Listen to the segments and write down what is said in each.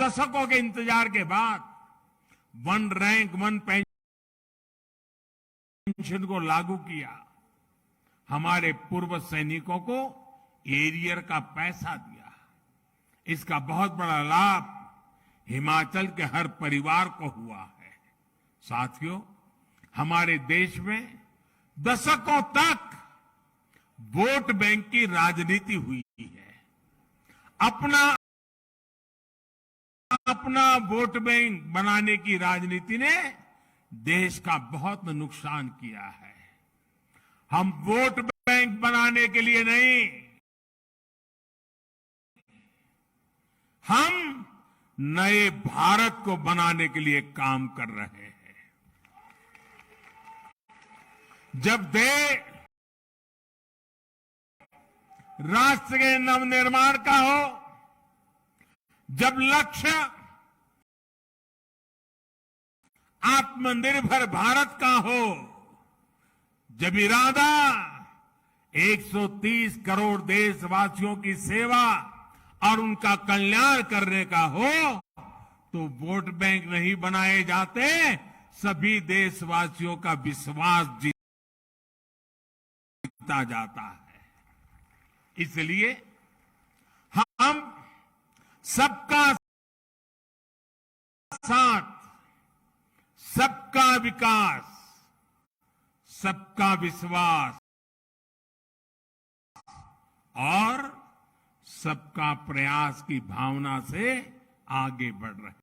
दशकों के इंतजार के बाद वन रैंक वन पेंशन को लागू किया। हमारे पूर्व सैनिकों को एरियर का पैसा दिया। इसका बहुत बड़ा लाभ हिमाचल के हर परिवार को हुआ है। साथियों, हमारे देश में दशकों तक वोट बैंक की राजनीति हुई है। अपना वोट बैंक बनाने की राजनीति ने देश का बहुत नुकसान किया है। हम वोट बैंक बनाने के लिए नहीं, हम नए भारत को बनाने के लिए काम कर रहे हैं। जब राष्ट्र के नवनिर्माण का हो, जब लक्ष्य आत्मनिर्भर भारत का हो, जब इरादा 130 करोड़ देशवासियों की सेवा और उनका कल्याण करने का हो, तो वोट बैंक नहीं बनाए जाते, सभी देशवासियों का विश्वास जीता जाता है। इसलिए हम सबका साथ, सबका विकास, सबका विश्वास और सबका प्रयास की भावना से आगे बढ़ रहे हैं।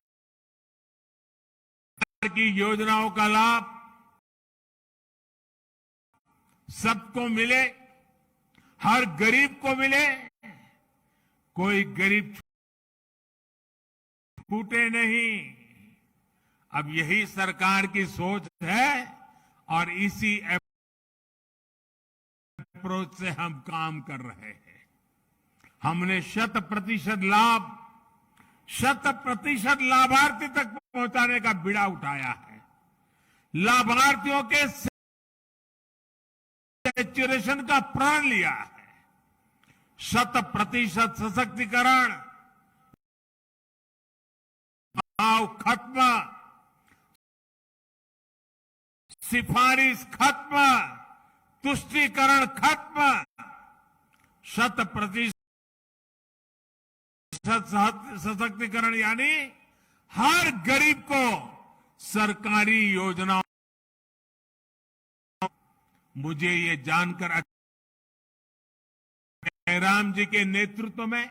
सरकार की योजनाओं का लाभ सबको मिले, हर गरीब को मिले, कोई गरीब छूटे नहीं। अब यही सरकार की सोच है और इसी अप्रोच से हम काम कर रहे हैं। हमने 100% लाभार्थी तक पहुंचाने का बीड़ा उठाया है। लाभार्थियों के सैचुरेशन का प्रण लिया है। 100% सशक्तिकरण, भाव खत्म, सिफारिश खत्म, तुष्टीकरण खत्म, 100% सशक्तिकरण यानी हर गरीब को सरकारी योजनाओं। मुझे ये जानकर जयराम जी के नेतृत्व में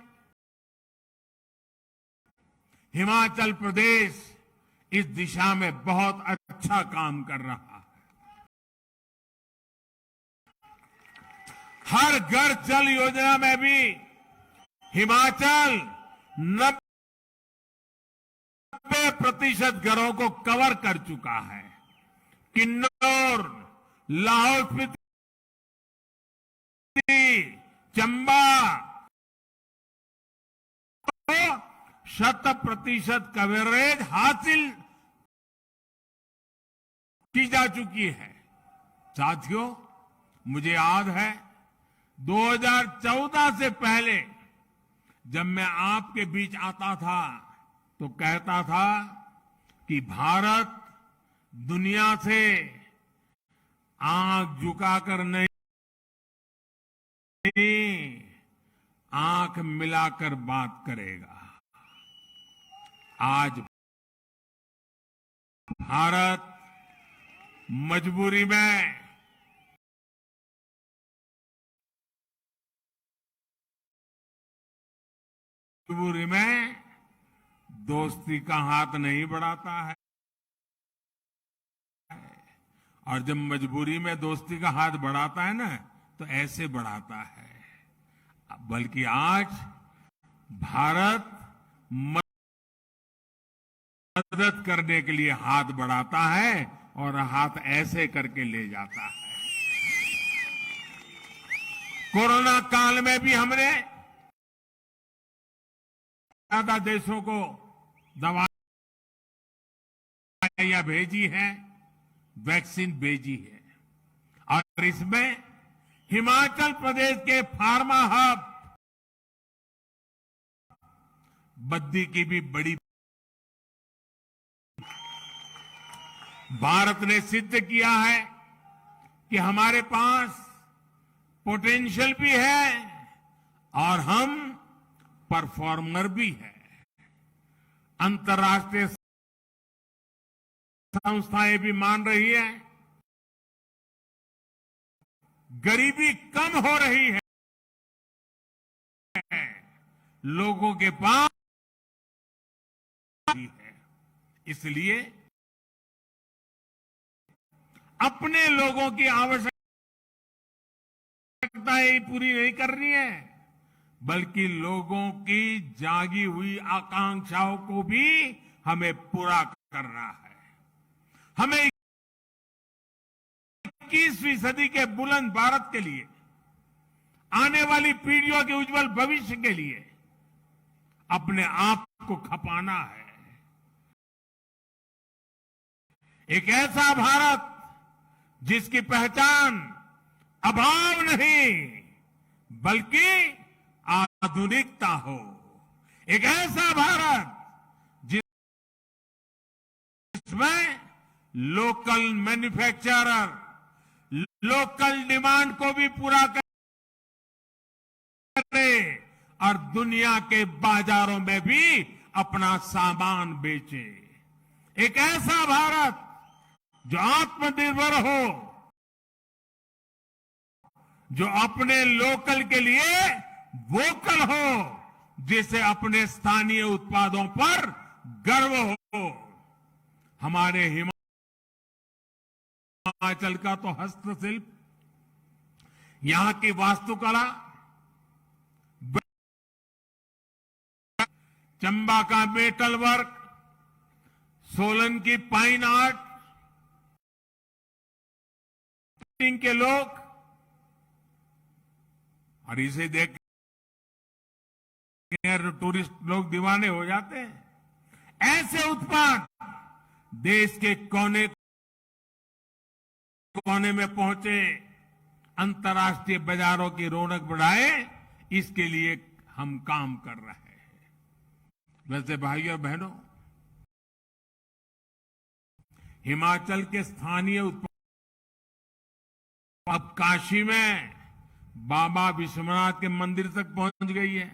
हिमाचल प्रदेश इस दिशा में बहुत अच्छा काम कर रहा है। हर घर जल योजना में भी हिमाचल 90% घरों को कवर कर चुका है। किन्नौर, लाहौल स्पीति, चंबा 100% कवरेज हासिल की जा चुकी है। साथियों, मुझे याद है 2014 से पहले जब मैं आपके बीच आता था तो कहता था कि भारत दुनिया से आंख झुकाकर नहीं, आंख मिलाकर बात करेगा। आज भारत मजबूरी में दोस्ती का हाथ नहीं बढ़ाता है, और जब मजबूरी में दोस्ती का हाथ बढ़ाता है ना, तो ऐसे बढ़ाता है। बल्कि आज भारत मदद करने के लिए हाथ बढ़ाता है और हाथ ऐसे करके ले जाता है। कोरोना काल में भी हमने ज्यादा देशों को दवाइयां भेजी है, वैक्सीन भेजी है, और इसमें हिमाचल प्रदेश के फार्मा हब बद्दी की भी बड़ी भारत ने सिद्ध किया है कि हमारे पास पोटेंशियल भी है और हम परफॉर्मर भी है। अंतर्राष्ट्रीय संस्थाएं भी मान रही है, गरीबी कम हो रही है, लोगों के पास है। इसलिए अपने लोगों की आवश्यकताएं पूरी नहीं करनी है, बल्कि लोगों की जागी हुई आकांक्षाओं को भी हमें पूरा करना है। हमें 21वीं सदी के बुलंद भारत के लिए, आने वाली पीढ़ियों के उज्जवल भविष्य के लिए अपने आप को खपाना है। एक ऐसा भारत जिसकी पहचान अभाव नहीं बल्कि आधुनिकता हो। एक ऐसा भारत जिसमें लोकल मैन्युफैक्चरर लोकल डिमांड को भी पूरा करे और दुनिया के बाजारों में भी अपना सामान बेचे। एक ऐसा भारत जो आत्मनिर्भर हो, जो अपने लोकल के लिए वोकल हो, जिसे अपने स्थानीय उत्पादों पर गर्व हो। हमारे हिमाचल का तो हस्तशिल्प, यहां की वास्तुकला, चंबा का मेटल वर्क, सोलन की पाइन आर्ट, के लोग, और इसे देख टूरिस्ट लोग दीवाने हो जाते हैं। ऐसे उत्पाद देश के कोने कोने में पहुंचे, अंतर्राष्ट्रीय बाजारों की रौनक बढ़ाए, इसके लिए हम काम कर रहे हैं। वैसे भाइयों और बहनों, हिमाचल के स्थानीय उत्पाद अब काशी में बाबा विश्वनाथ के मंदिर तक पहुंच गई है।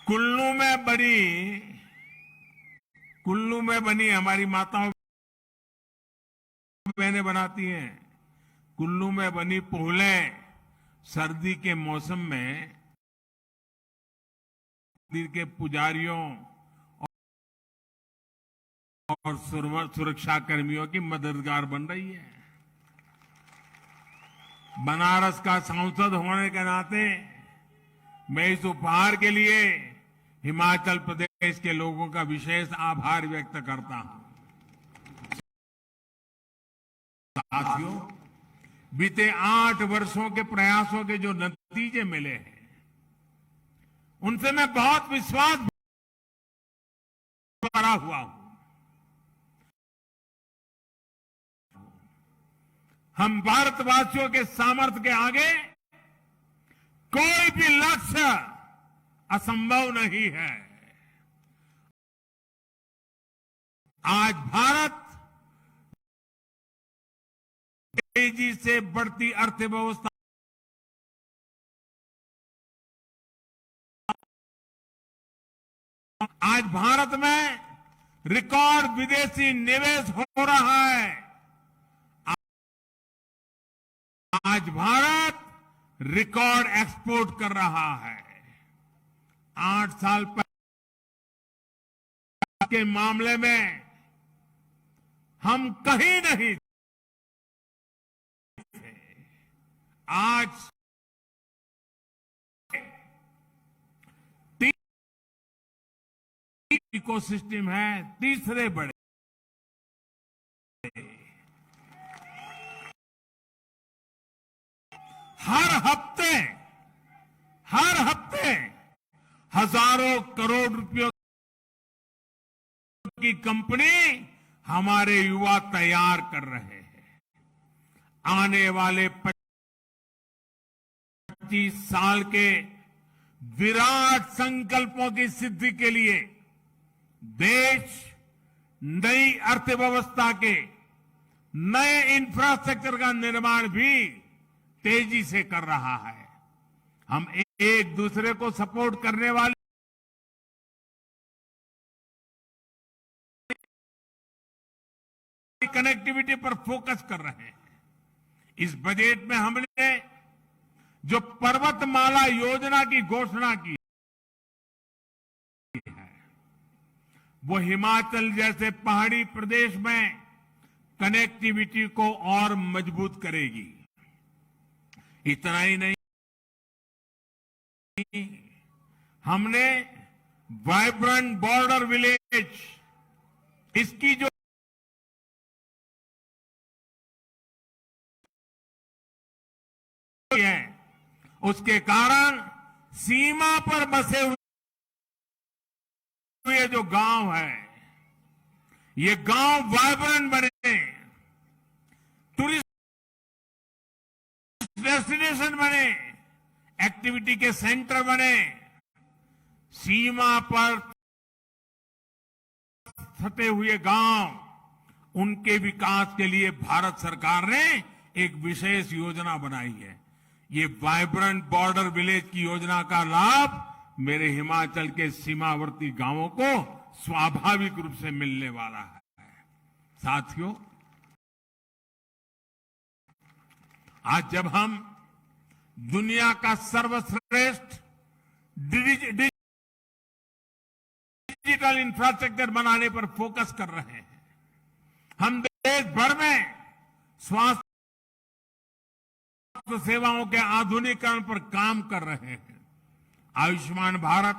कुल्लू में बनी हमारी माताओं बहनें बनाती हैं। कुल्लू में बनी पोहलें सर्दी के मौसम में मंदिर के पुजारियों और सुरक्षा कर्मियों की मददगार बन रही है। बनारस का सांसद होने के नाते मैं इस उपहार के लिए हिमाचल प्रदेश के लोगों का विशेष आभार व्यक्त करता हूं। साथियों, बीते 8 वर्षों के प्रयासों के जो नतीजे मिले हैं, उनसे मैं बहुत विश्वास भरा हुआ हूं। हम भारतवासियों के सामर्थ्य के आगे कोई भी लक्ष्य असंभव नहीं है। आज भारत तेजी से बढ़ती अर्थव्यवस्था, आज भारत में रिकॉर्ड विदेशी निवेश हो रहा है। आज भारत रिकॉर्ड एक्सपोर्ट कर रहा है। 8 साल पहले के मामले में हम कहीं नहीं थे। आज इकोसिस्टम है तीसरे बड़े। हर हफ्ते हजारों करोड़ रुपयों की कंपनी हमारे युवा तैयार कर रहे हैं। आने वाले 25 साल के विराट संकल्पों की सिद्धि के लिए देश नई अर्थव्यवस्था के नए इंफ्रास्ट्रक्चर का निर्माण भी तेजी से कर रहा है। हम एक दूसरे को सपोर्ट करने वाले कनेक्टिविटी पर फोकस कर रहे हैं। इस बजट में हमने जो पर्वतमाला योजना की घोषणा की है, वो हिमाचल जैसे पहाड़ी प्रदेश में कनेक्टिविटी को और मजबूत करेगी। इतना ही नहीं, हमने वाइब्रेंट बॉर्डर विलेज, इसकी जो है, उसके कारण सीमा पर बसे हुए जो गांव है, ये गांव वाइब्रेंट बने, टूरिस्ट डेस्टिनेशन बने, एक्टिविटी के सेंटर बने। सीमा पर सटे हुए गांव, उनके विकास के लिए भारत सरकार ने एक विशेष योजना बनाई है। ये वाइब्रेंट बॉर्डर विलेज की योजना का लाभ मेरे हिमाचल के सीमावर्ती गांवों को स्वाभाविक रूप से मिलने वाला है। साथियों, आज जब हम दुनिया का सर्वश्रेष्ठ डिजिटल इंफ्रास्ट्रक्चर बनाने पर फोकस कर रहे हैं, हम देश भर में स्वास्थ्य सेवाओं के आधुनिकीकरण पर काम कर रहे हैं। Ayushman Bharat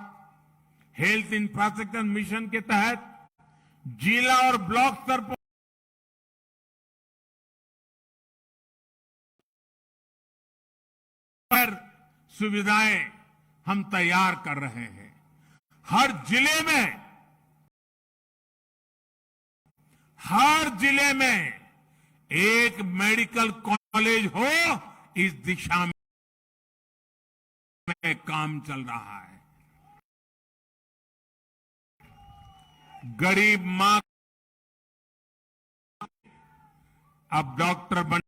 health infrastructure mission के तहत जिला और ब्लॉक स्तर पर सुविधाएं हम तैयार कर रहे हैं। हर जिले में एक मेडिकल कॉलेज हो, इस दिशा में काम चल रहा है। गरीब मां अब डॉक्टर बन,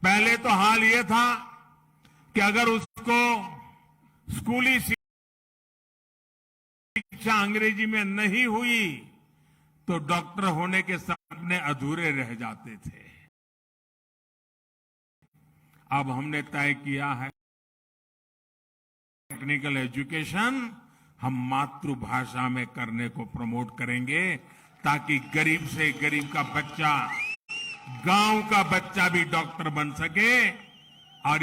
पहले तो हाल ये था कि अगर उसको स्कूली शिक्षा अंग्रेजी में नहीं हुई तो डॉक्टर होने के सपने अधूरे रह जाते थे। अब हमने तय किया है टेक्निकल एजुकेशन हम मातृभाषा में करने को प्रमोट करेंगे, ताकि गरीब से गरीब का बच्चा, गांव का बच्चा भी डॉक्टर बन सके। और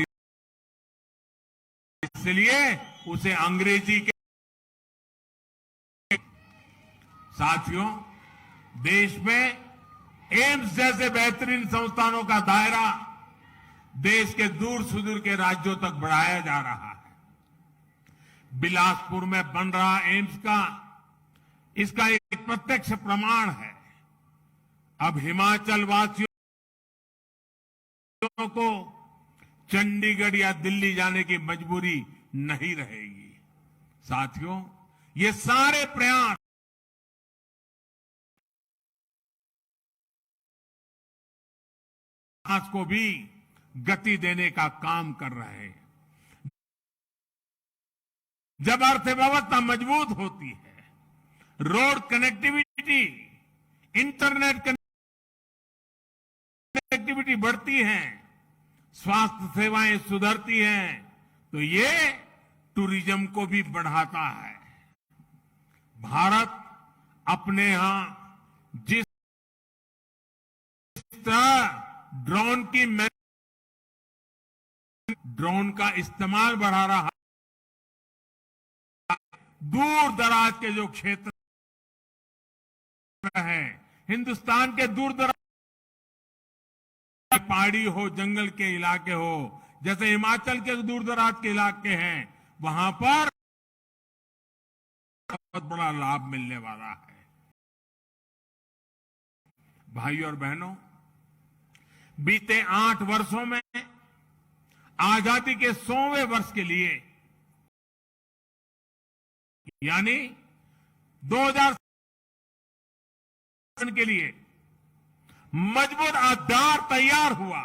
इसलिए उसे अंग्रेजी के साथियों, देश में एम्स जैसे बेहतरीन संस्थानों का दायरा देश के दूर सुदूर के राज्यों तक बढ़ाया जा रहा है। बिलासपुर में बन रहा एम्स इसका एक प्रत्यक्ष प्रमाण है। अब हिमाचल वासियों को चंडीगढ़ या दिल्ली जाने की मजबूरी नहीं रहेगी। साथियों, ये सारे प्रयास को भी गति देने का काम कर रहे हैं। जब अर्थव्यवस्था मजबूत होती है, रोड कनेक्टिविटी, इंटरनेट कनेक्टिविटी बढ़ती है, स्वास्थ्य सेवाएं सुधरती हैं, तो ये टूरिज्म को भी बढ़ाता है। भारत अपने यहां जिस तरह ड्रोन का इस्तेमाल बढ़ा रहा, दूर दराज के जो क्षेत्र हैं, हिंदुस्तान के दूर दराज, पहाड़ी हो, जंगल के इलाके हो, जैसे हिमाचल के दूर दराज के इलाके हैं, वहां पर बहुत बड़ा लाभ मिलने वाला है। भाइयों और बहनों, बीते 8 वर्षों में आजादी के 100वें वर्ष के लिए यानी 2000 के लिए मजबूत आधार तैयार हुआ।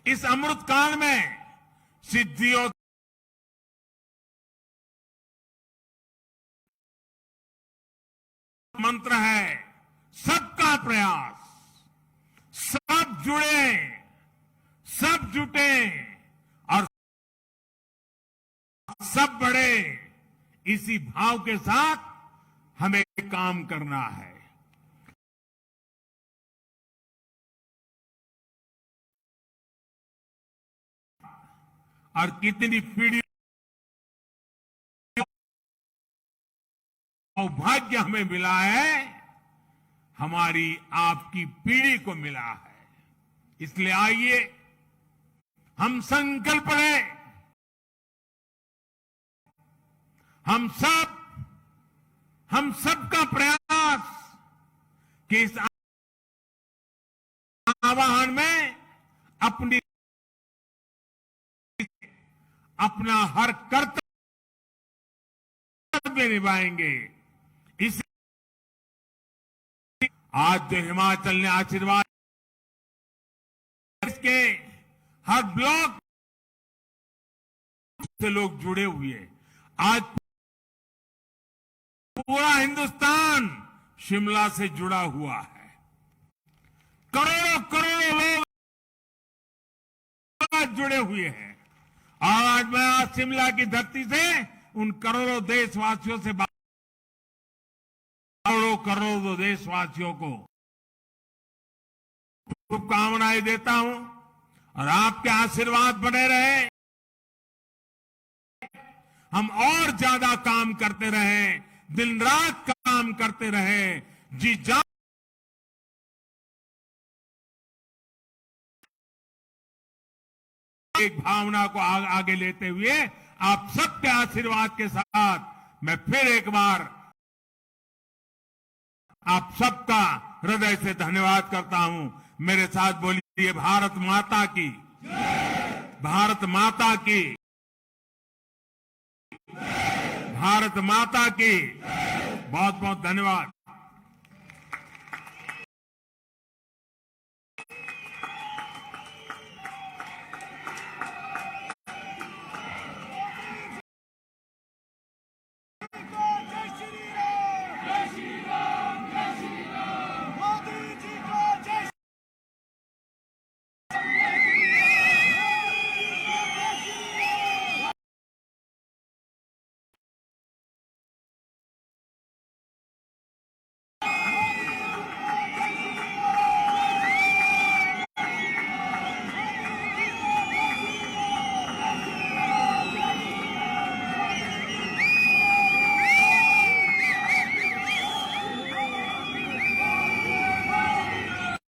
इस अमृत काल में सिद्धियों मंत्र है सबका प्रयास, सब जुड़े, सब जुटे और सब बढ़े। इसी भाव के साथ हमें काम करना है। और कितनी पीढ़ियों सौभाग्य हमें मिला है, हमारी आपकी पीढ़ी को मिला है। इसलिए आइए हम संकल्प लें, हम सबका प्रयास कि इस आह्वान में अपना हर कर्तव्य निभाएंगे। इस आज जो हिमाचल ने आशीर्वाद, इसके हर ब्लॉक से लोग जुड़े हुए हैं। आज पूरा हिंदुस्तान शिमला से जुड़ा हुआ है। करोड़ों करोड़ों लोग आज जुड़े हुए हैं। आज मैं आज शिमला की धरती से उन करोड़ों देशवासियों से करोड़ों देशवासियों को शुभकामनाएं देता हूं और आपके आशीर्वाद बने रहे। हम और ज्यादा काम करते रहें, दिन रात काम करते रहें, जी जान एक भावना को आगे लेते हुए आप सबके आशीर्वाद के साथ मैं फिर एक बार आप सबका हृदय से धन्यवाद करता हूं। मेरे साथ बोलिए भारत माता की, भारत माता की, भारत माता की। बहुत बहुत धन्यवाद।